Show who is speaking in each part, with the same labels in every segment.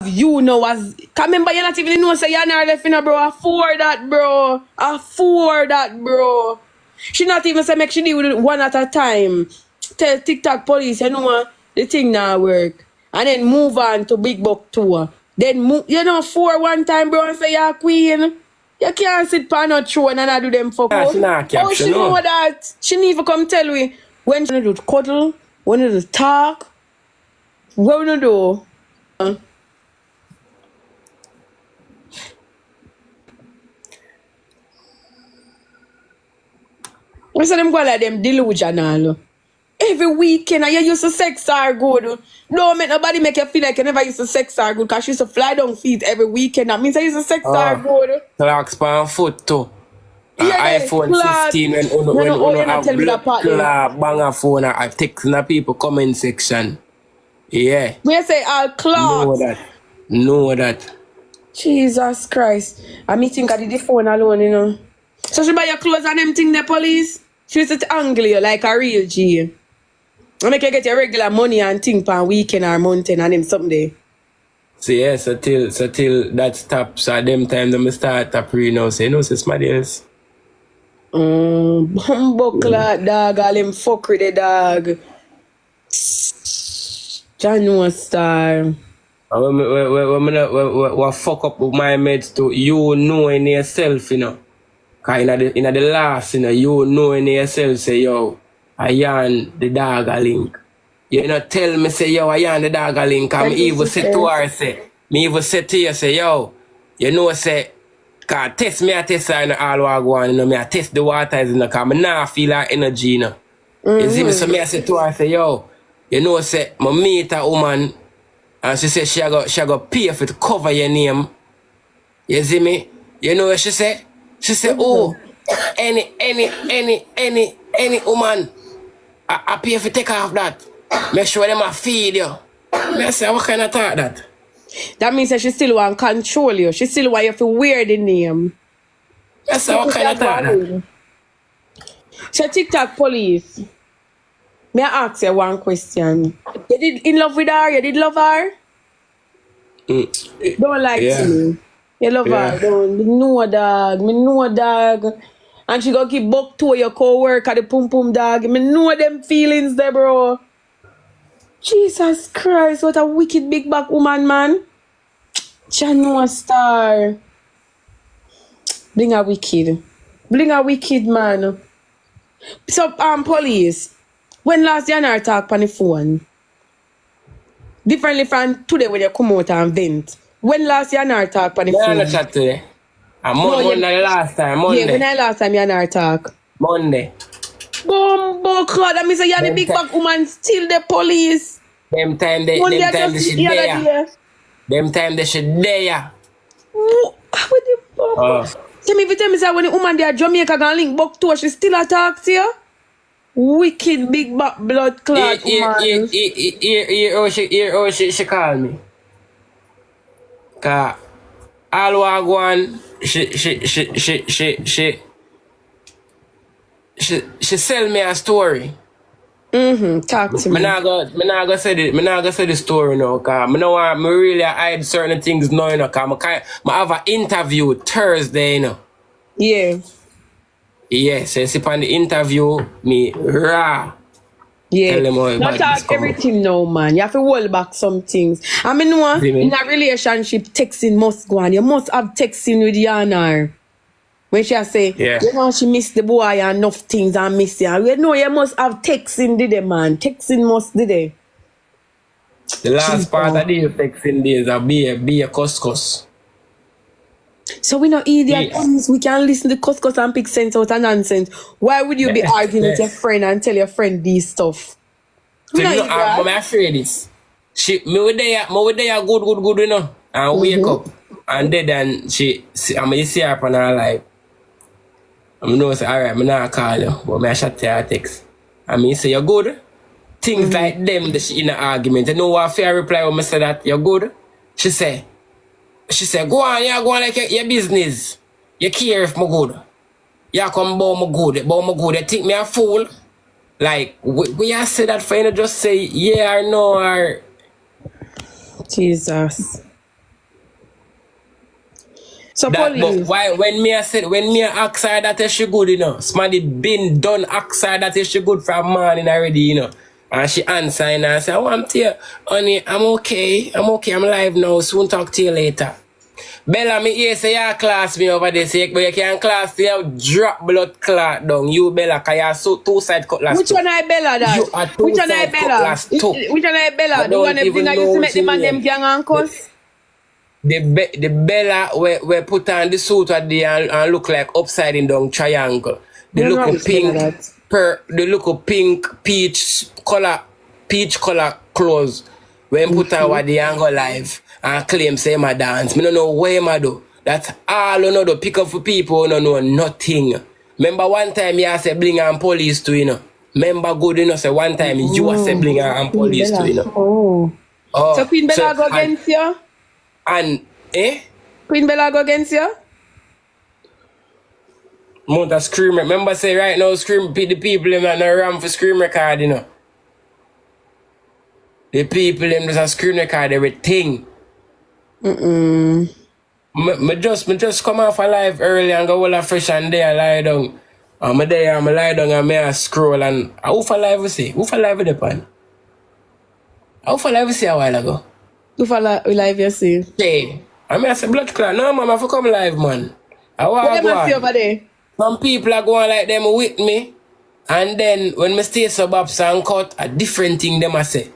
Speaker 1: you know as... Cause remember, you not even know say you're not left in a bro. I for that, bro. I for that, bro. She not even say make she deal with it one at a time. Tell TikTok police, you know the thing now work. And then move on to big bucktoe. Then move, you know, for one time, bro, and say you're queen. You can't sit on a throne and I do them fuck out. Oh, she know that. She need to come tell me when she do cuddle, when she do talk. What we do? I say them go like them delusional. Every weekend, and you used to sex her good. Don't make nobody make you feel like you never used to sex her good, because she used to fly down feet every weekend. That means I used to sex her good.
Speaker 2: Clocks pan foot too.
Speaker 1: Yeah,
Speaker 2: iPhone 15 when you have bang a phone, I text in the people comment section. Yeah.
Speaker 1: We say all clocks.
Speaker 2: Know that.
Speaker 1: Jesus Christ. I me think I did the phone alone, you know. So she buy your clothes and them thing the police. She used to angle you like a real G. I make you get your regular money and thing per weekend or mountain and them someday.
Speaker 2: So yeah, so till that stops at them time them start to pray now. Say no, say somebody else.
Speaker 1: Buckler dog, all them fuck with the dog. January star.
Speaker 2: When fuck up with my mates too, you know in yourself, you know. Cause in the last, you know, you know in yourself, say, yo, I yarn the dog a link. You know, tell me, say, yo, I yarn the dog a link. I'm even say to her, say, me even say to you, say, yo, you know, say, cause test me, I test her in all what I go on, you know, me I test the water, you know, cause I now feel like energy, you know. You see me, so me I say to her, say, yo, you know, say, I meet a woman, and she said she go pay for to cover your name. You see me? You know what she said? She said, oh, any woman, I pay for take off that. Make sure them a feed you. I say, what kind of thought that?
Speaker 1: That means that she still want to control you. She still want you to wear the name.
Speaker 2: I say, what kind of thought that?
Speaker 1: So TikTok police, may I ask you one question? You did in love with her? You did love her? Don't like to me. You love her, don't. Me know dog. And she go keep bucktoe your co-worker, the pum pum dog. Me know them feelings there, bro. Jesus Christ, what a wicked big back woman, man. January star. Blinga wicked, man. So, police, when last January talk on the phone? Differently from today when you come out and vent. When last year I talk on the phone?
Speaker 2: I chat today. Monday last time, Monday.
Speaker 1: Yeah, when I last time you talk?
Speaker 2: Monday.
Speaker 1: Bumbo crowd, that means you're the big back woman, still the police.
Speaker 2: Them time they should there. Them time they should there.
Speaker 1: What the fuck? Tell me say when the woman there Jamaica gonna link bucktoe, she still a talk to you? Wicked big back blood clot woman.
Speaker 2: Here, she call me. Cause all what I go on, she sell me a story.
Speaker 1: Talk to me.
Speaker 2: Me not go say the story now, cause me no want me really hide certain things now, you know, cause I have an interview Thursday, you know.
Speaker 1: Yeah.
Speaker 2: Yeah, so you see upon the interview, me raw.
Speaker 1: Yeah, not talk everything now, man. You have to hold back some things. I mean, in a relationship, texting must go on. You must have texting with Yana. When she say, you know, she missed the boy and enough things are missing. You know, you must have texting, did they, man? Texting must, did they?
Speaker 2: The last part of the texting days are be a couscous.
Speaker 1: So we not idiot. We can listen to couscous and pick sense out of nonsense. Why would you be arguing with your friend and tell your friend these stuff?
Speaker 2: So I'm afraid this. Me with there good, you know. And wake up. And then I'm see her on her live. I know say, alright, I'm not call you, but I shut her text. And me say, you're good. Things like them that she in an argument. You know what fair reply when I say that you're good? She say, go on like your business. You care if I'm good. You come bow me good. You think me a fool? Like, we you say that for you just say yeah or no or...
Speaker 1: Jesus. So
Speaker 2: That, but
Speaker 1: police.
Speaker 2: why when me ask her that is she good, you know. Somebody been done ask her that is she good from morning already, you know. And she answer and I say, oh, I'm here, honey, I'm okay, I'm live now, soon talk to you later. Bella, me here say you class me over there, say, but you can class you drop blood clot down. You Bella, cause you're so two-side cutlass
Speaker 1: Which
Speaker 2: too.
Speaker 1: one I Bella that?
Speaker 2: You are
Speaker 1: Which one I
Speaker 2: two-side
Speaker 1: Bella?
Speaker 2: cutlass too.
Speaker 1: Which one I Bella?
Speaker 2: I
Speaker 1: The one
Speaker 2: don't
Speaker 1: that
Speaker 2: even
Speaker 1: Blinga
Speaker 2: know
Speaker 1: used to
Speaker 2: what
Speaker 1: make the
Speaker 2: you
Speaker 1: man them
Speaker 2: mean.
Speaker 1: gang and cuss?
Speaker 2: The Bella we put on the suit at the and look like upside down triangle. The
Speaker 1: You
Speaker 2: look
Speaker 1: know
Speaker 2: of
Speaker 1: which Bella
Speaker 2: pink
Speaker 1: that.
Speaker 2: the look of pink peach color clothes when put on what the angle live and claim say my dance. Me no know where I do. That's all you know do pick up for people who no know nothing. Remember one time you say Blinga and police too, you know. Remember good, you know, say one time you say Blinga and
Speaker 1: Queen
Speaker 2: police too,
Speaker 1: Bella.
Speaker 2: you know.
Speaker 1: Oh. So
Speaker 2: Oh,
Speaker 1: Queen
Speaker 2: so
Speaker 1: Bella go against you?
Speaker 2: and
Speaker 1: Queen Bella go against you?
Speaker 2: Mount a scream. Remember say right now scream the people them that no ram for scream record, you know. The people them just a screen record everything. Me just come off a live early and go all a fresh and there lie down. And me there and me lie down and me a scroll and who for live we see? Who for live with the pan? Who for live we see a while ago?
Speaker 1: Who for live you see?
Speaker 2: Hey. And me I say blood clot. No man, I for come live man. I
Speaker 1: What
Speaker 2: want to
Speaker 1: them
Speaker 2: go
Speaker 1: a see
Speaker 2: on.
Speaker 1: over there?
Speaker 2: Some people are going like them with me. And then when me stay suburbs and cut, a different thing them I say.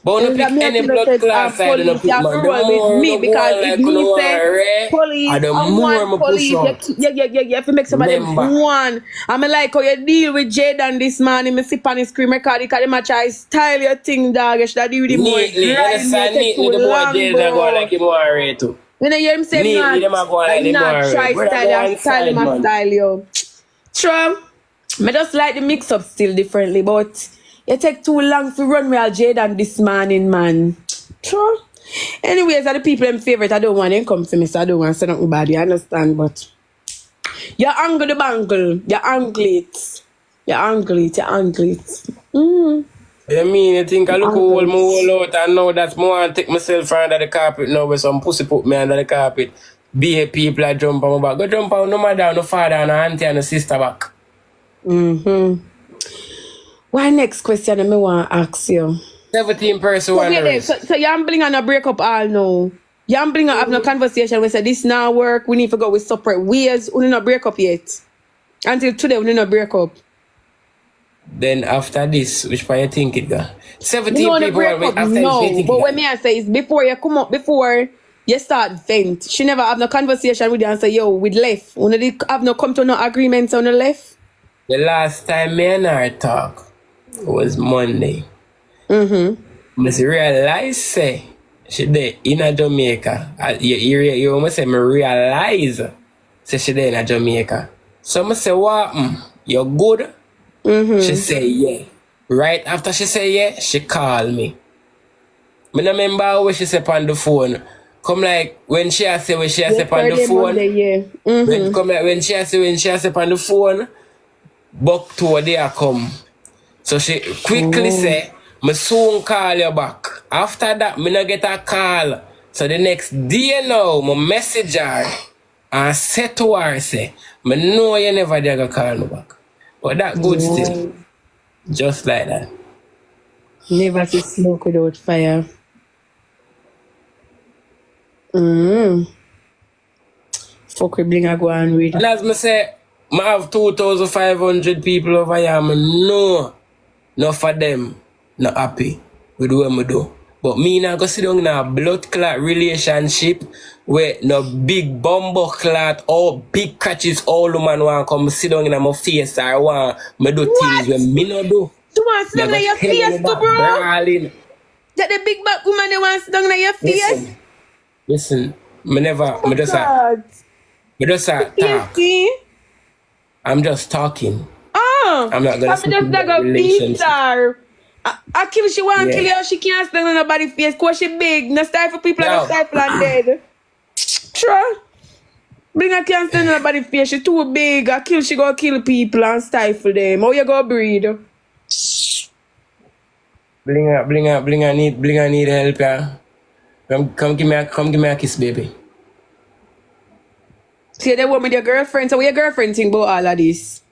Speaker 2: But when
Speaker 1: Is
Speaker 2: you
Speaker 1: that
Speaker 2: pick
Speaker 1: me
Speaker 2: any
Speaker 1: actually
Speaker 2: blood
Speaker 1: said
Speaker 2: class side and you
Speaker 1: police, you
Speaker 2: pick
Speaker 1: have to
Speaker 2: man, the
Speaker 1: roll with
Speaker 2: more
Speaker 1: me
Speaker 2: you go
Speaker 1: because
Speaker 2: on
Speaker 1: if
Speaker 2: like you
Speaker 1: me
Speaker 2: know
Speaker 1: say
Speaker 2: rare,
Speaker 1: police,
Speaker 2: and the
Speaker 1: I
Speaker 2: more
Speaker 1: want
Speaker 2: me push
Speaker 1: police,
Speaker 2: out.
Speaker 1: yeah, if you make some of them
Speaker 2: Remember,
Speaker 1: one. I'm like how you deal with Jaden this morning, me sip on his screen record because them a try style your thing, dog. You should do with the more
Speaker 2: neatly, you
Speaker 1: grind, me
Speaker 2: understand?
Speaker 1: take too
Speaker 2: Neatly, the boy
Speaker 1: long,
Speaker 2: Jaden are going
Speaker 1: bro.
Speaker 2: like him more rare too.
Speaker 1: You know, you hear him say
Speaker 2: Neatly, them are going like
Speaker 1: I'm
Speaker 2: them more
Speaker 1: not
Speaker 2: rare.
Speaker 1: try
Speaker 2: Brother,
Speaker 1: style,
Speaker 2: go
Speaker 1: I
Speaker 2: on
Speaker 1: style him
Speaker 2: side,
Speaker 1: a
Speaker 2: man.
Speaker 1: style, yo. True. I just like the mix up still differently, but it take too long to run with Jaden this morning, man. True. Anyways, are the people in favorite. I don't want them come to me, so I don't want to say nothing bad. You understand? But you angle the bangle, you angle it. You angle it, you angle it.
Speaker 2: You mean you think I look
Speaker 1: Angle
Speaker 2: all my
Speaker 1: it.
Speaker 2: whole out and now that's more and take myself under the carpet now where some pussy put me under the carpet. Be a people I jump on my back. Go jump on no mother, no father, no auntie and no sister back.
Speaker 1: Why next question I want to ask you?
Speaker 2: 17 person
Speaker 1: So
Speaker 2: one
Speaker 1: wait there,
Speaker 2: race.
Speaker 1: so you and Blinga no break up all now. You and Blinga have no conversation. We say this now work. We need to go with separate ways. We no break up yet. Until today, we no break up.
Speaker 2: Then after this, which part you think it go?
Speaker 1: We
Speaker 2: 17
Speaker 1: don't want to
Speaker 2: people
Speaker 1: break
Speaker 2: one way.
Speaker 1: up,
Speaker 2: After this, what you
Speaker 1: no.
Speaker 2: think
Speaker 1: But
Speaker 2: it
Speaker 1: what
Speaker 2: go?
Speaker 1: me I say is before you come up, before you start vent, she never have no conversation with you and say, yo, we left. We no have no come to no agreement on the left.
Speaker 2: The last time me and her talk was Monday. Must realize say she there in a Jamaica. You almost say me realize say she there in a Jamaica. So I say what? You good? She say yeah. Right after she say yeah, she call me. Me no remember what she say on the phone. Come like when she say on the
Speaker 1: Yesterday,
Speaker 2: phone.
Speaker 1: Monday, yeah.
Speaker 2: Come like when she say on the phone. bucktoe there come. So she quickly say, me soon call you back. After that, me no get a call. So the next day now, me message her and say to her, say, me know you never dare go call me back. But that good still. Just like that.
Speaker 1: Never see smoke without fire. Fuck with Blinga go and read.
Speaker 2: And as me say, I have 2,500 people over here. I know enough of them not happy with what I do. But me not go sit down in a blood clot relationship where no big bumbo clot or big catches all the man want come sit down in my face or want me do things when me no do.
Speaker 1: You want to sit down in your face too, bro?
Speaker 2: Brawling.
Speaker 1: That the big back woman they want to sit down in your face?
Speaker 2: Listen, me never, me just
Speaker 1: God.
Speaker 2: talk.
Speaker 1: Yes,
Speaker 2: I'm just talking.
Speaker 1: oh,
Speaker 2: I'm not gonna
Speaker 1: I'm
Speaker 2: sit
Speaker 1: just
Speaker 2: in
Speaker 1: like
Speaker 2: that
Speaker 1: a beat
Speaker 2: relationship.
Speaker 1: her. I kill she want to
Speaker 2: Yeah.
Speaker 1: kill you, she can't stand on nobody's face because she big. No stifle people
Speaker 2: Yo.
Speaker 1: and no stifle and dead. Sure. Bring a can't stand on nobody's face. She too big. I kill she go kill people and stifle them. How you go breed?
Speaker 2: Blinga need help, yeah. Come give me a kiss, baby.
Speaker 1: See, they want with your girlfriend. So what your girlfriend think about all of this?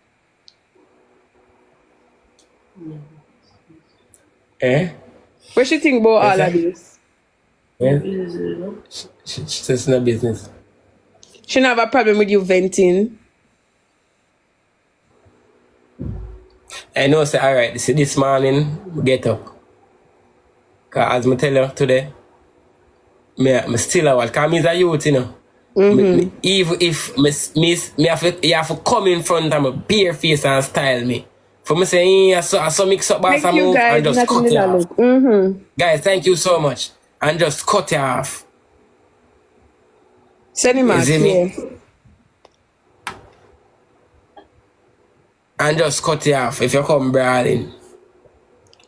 Speaker 2: Eh?
Speaker 1: What she think about
Speaker 2: Yes,
Speaker 1: all of
Speaker 2: sir.
Speaker 1: this?
Speaker 2: Yeah. She says no business.
Speaker 1: She don't have a problem with you venting.
Speaker 2: I know, say, alright, see, this morning, get up. Because as I tell you today, me still a while. Because I'm a youth, you know. Even if me have to come in front of my bare face and style me. For me say, I saw mix up boss
Speaker 1: Thank
Speaker 2: and
Speaker 1: you
Speaker 2: move
Speaker 1: guys.
Speaker 2: and just
Speaker 1: Nothing
Speaker 2: cut
Speaker 1: in
Speaker 2: you
Speaker 1: that
Speaker 2: off.
Speaker 1: look.
Speaker 2: Guys, thank you so much. And just cut you off.
Speaker 1: Send him
Speaker 2: You
Speaker 1: out,
Speaker 2: see
Speaker 1: yeah.
Speaker 2: me? And just cut you off if you come brawling.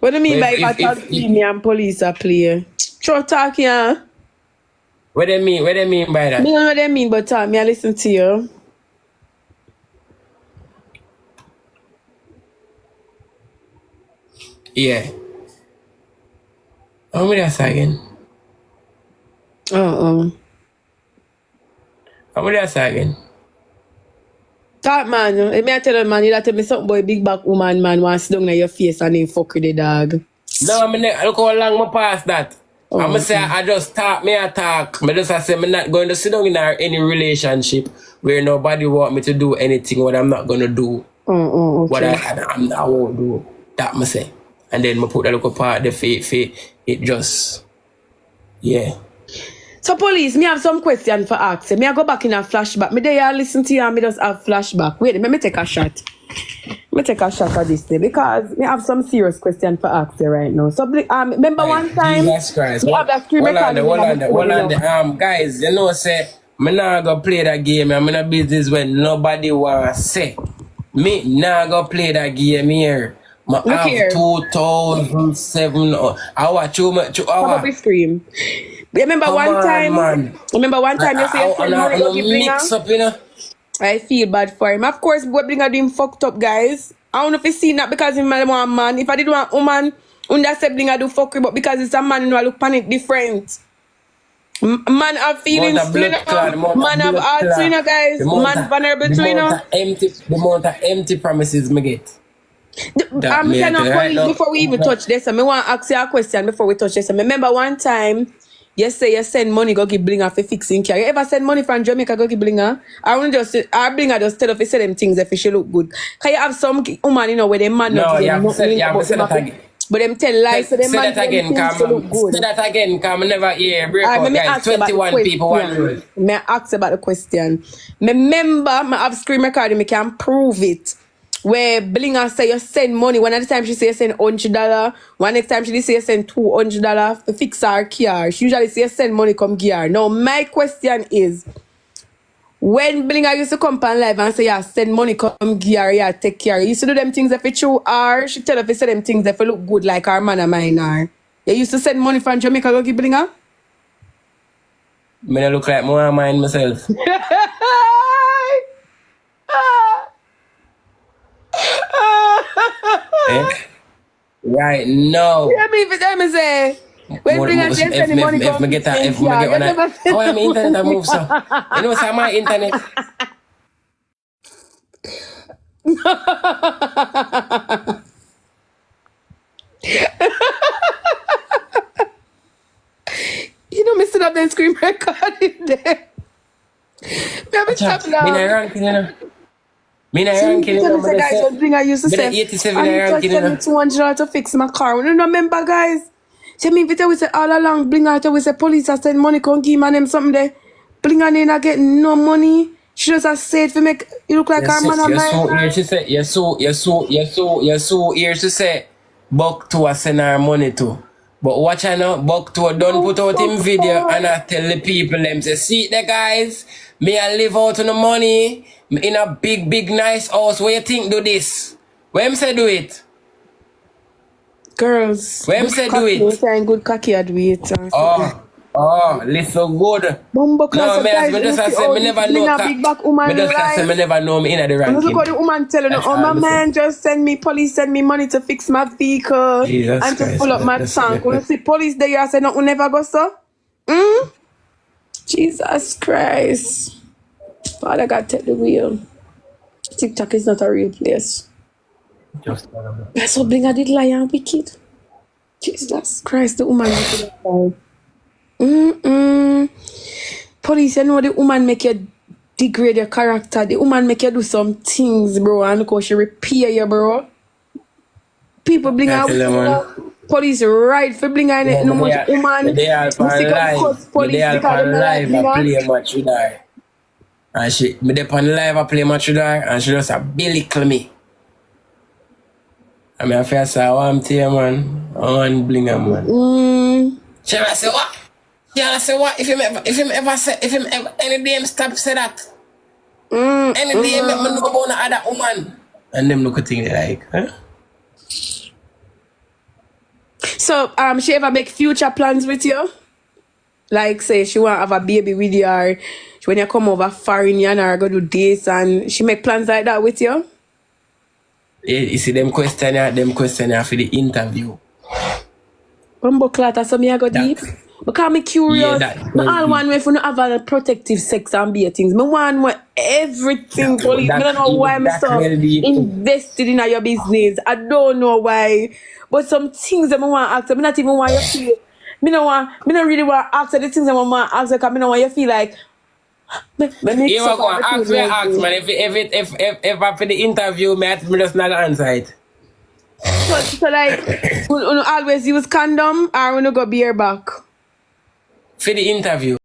Speaker 1: What do you mean
Speaker 2: But
Speaker 1: by if I talk to me and police are player? Sure talk, yeah.
Speaker 2: what they mean? What they mean by that?
Speaker 1: Me don't know what they mean, but talk me, I listen to you.
Speaker 2: Yeah. How many that's again?
Speaker 1: Uh-uh.
Speaker 2: How many that's again?
Speaker 1: Talk, man. Let me tell you, man, you tell me something about a big back woman, man, want to sit down in your face and then fuck with the dog.
Speaker 2: No, look how long I past that.
Speaker 1: Oh,
Speaker 2: I'm say
Speaker 1: okay.
Speaker 2: I just talk, I talk. I just say I'm not going to sit down in any relationship where nobody want me to do anything what I'm not gonna do. What
Speaker 1: Okay.
Speaker 2: I won't do. That I say. And then I put that little part the it just yeah.
Speaker 1: So police, me have some question for ask. Me I go back in a flashback. Me there listen to you and me just have flashback. Wait, let me take a shot. Let me take a shot at this day because me have some serious question for ask you right now. So remember one time
Speaker 2: Jesus Christ.
Speaker 1: we have that screen
Speaker 2: Hold on,
Speaker 1: recording.
Speaker 2: guys, you know say me not go play that game. I'm in a business when nobody want say. Me not go play that game here. I
Speaker 1: Look
Speaker 2: have
Speaker 1: here.
Speaker 2: 2007 hour, 2
Speaker 1: Come
Speaker 2: hour.
Speaker 1: up with scream. Remember
Speaker 2: Come
Speaker 1: one
Speaker 2: on,
Speaker 1: time?
Speaker 2: man.
Speaker 1: Remember one time you say you send money to
Speaker 2: mix
Speaker 1: Blinga?
Speaker 2: up, you know.
Speaker 1: I feel bad for him. Of course, what Blinga doing fucked up, guys. I don't know if you seen that because him want man. If I did want woman, under say Blinga do fuck but because it's a man, you know, I look pan it different. Man have feelings, you know. Man have hearts, you know, guys. Man vulnerable, you know.
Speaker 2: The amount of empty promises me get.
Speaker 1: I'm telling you, police, before we even touch this, I want to ask you a question before we touch this. I remember one time, you say you send money go give Blinga for fixing car. You ever send money from Jamaica go give Blinga? I want just Blinga just tell if you say them things if she look good. Can you have some woman, you know, where them man not give them nothing, but them tell lies so them man
Speaker 2: that again,
Speaker 1: things to look good.
Speaker 2: Say that again, come never hear break
Speaker 1: Alright,
Speaker 2: out,
Speaker 1: me
Speaker 2: guys.
Speaker 1: ask you about the
Speaker 2: 21 people, one rule.
Speaker 1: question. May I ask about the question? Me remember, I have screen recording, me can prove it. Where Blinga say you send money. One at the time she say you send $100. One next time she say you send $200 to fix her car. She usually say you send money come give her. Now my question is, when Blinga used to come on live and say yeah send money come give her, yeah take care. You used to do them things if it true or she tell if you say them things if it look good like her man of mine or. You used to send money from Jamaica go give Blinga?
Speaker 2: Me look like more mind myself. Eh? Right, no.
Speaker 1: Yeah, me if me say when Blinga just send the money come
Speaker 2: if me get one, how am internet move so? You know say my internet.
Speaker 1: You know me sit up and scream recording there. Me have to stop now.
Speaker 2: Me not ranking, you know. Me not ranking, you know.
Speaker 1: Guys, what Blinga used to say,
Speaker 2: 87
Speaker 1: I need to
Speaker 2: ranking, you
Speaker 1: send me
Speaker 2: know.
Speaker 1: $200 to fix my car. You know, remember, guys? See me, if we say all along, Blinga, we say police are send money, come give man them something there. Blinga ain't not getting no money. She just has said to make you look like her man of mine.
Speaker 2: So here she say, you're so here she say, bucktoe send her money to. But watch her now, bucktoe don't put out him video and I tell the people them say, see the guys, me I live out on the money in a big nice house. Where you think do this? Where him say do it?
Speaker 1: Girls.
Speaker 2: Where him say do it?
Speaker 1: Saying good cocky at wait.
Speaker 2: Listen good.
Speaker 1: Bumbo
Speaker 2: No,
Speaker 1: guys,
Speaker 2: me just say me never know.
Speaker 1: Big back woman
Speaker 2: Me just say me never know me in the
Speaker 1: and look
Speaker 2: ranking.
Speaker 1: how the woman telling her, oh, my man just send me, police send me money to fix my vehicle
Speaker 2: Jesus
Speaker 1: and to
Speaker 2: Christ,
Speaker 1: pull up my tank. When you see police there, I say, no, we never go, so. Jesus Christ. Father God, take the wheel. TikTok is not a real place.
Speaker 2: Just
Speaker 1: That's what Blinga did lie and wicked. Jesus Christ, the woman wicked. Police, you know the woman make you degrade your character. The woman make you do some things, bro. And look how she repair you, bro. People Blinga. Police right for Blinga in it. No much woman.
Speaker 2: They are on live. They are on live. I play a match with her. And she, me dey on live, I play match with her, and she just a belittle me. I mean, I feel say, what I'm telling you, man, I want Blinga, man. She might say, what? Yeah, I say, what? If him ever, any day him stop say that. Any day him know about another woman. And them look at things like, huh?
Speaker 1: So, she ever make future plans with you? Like, say, she want to have a baby with you, or when you come over foreign, you and go do this, and she make plans like that with you?
Speaker 2: You see, them question you for the interview.
Speaker 1: Bumbo clatter, so me I go deep. Because I'm curious.
Speaker 2: Yeah,
Speaker 1: I all want if you have a protective sex and be things. I want everything. Police. I don't know why I'm so invested in your business. I don't know why. But some things that I want to ask, I not even want you to feel. I don't really want to ask the things I want to ask because I don't want you to feel like.
Speaker 2: You want to ask me, man. If I for the interview, me just not answer it.
Speaker 1: So like, you always use condom or when you go beer back?
Speaker 2: For the interview.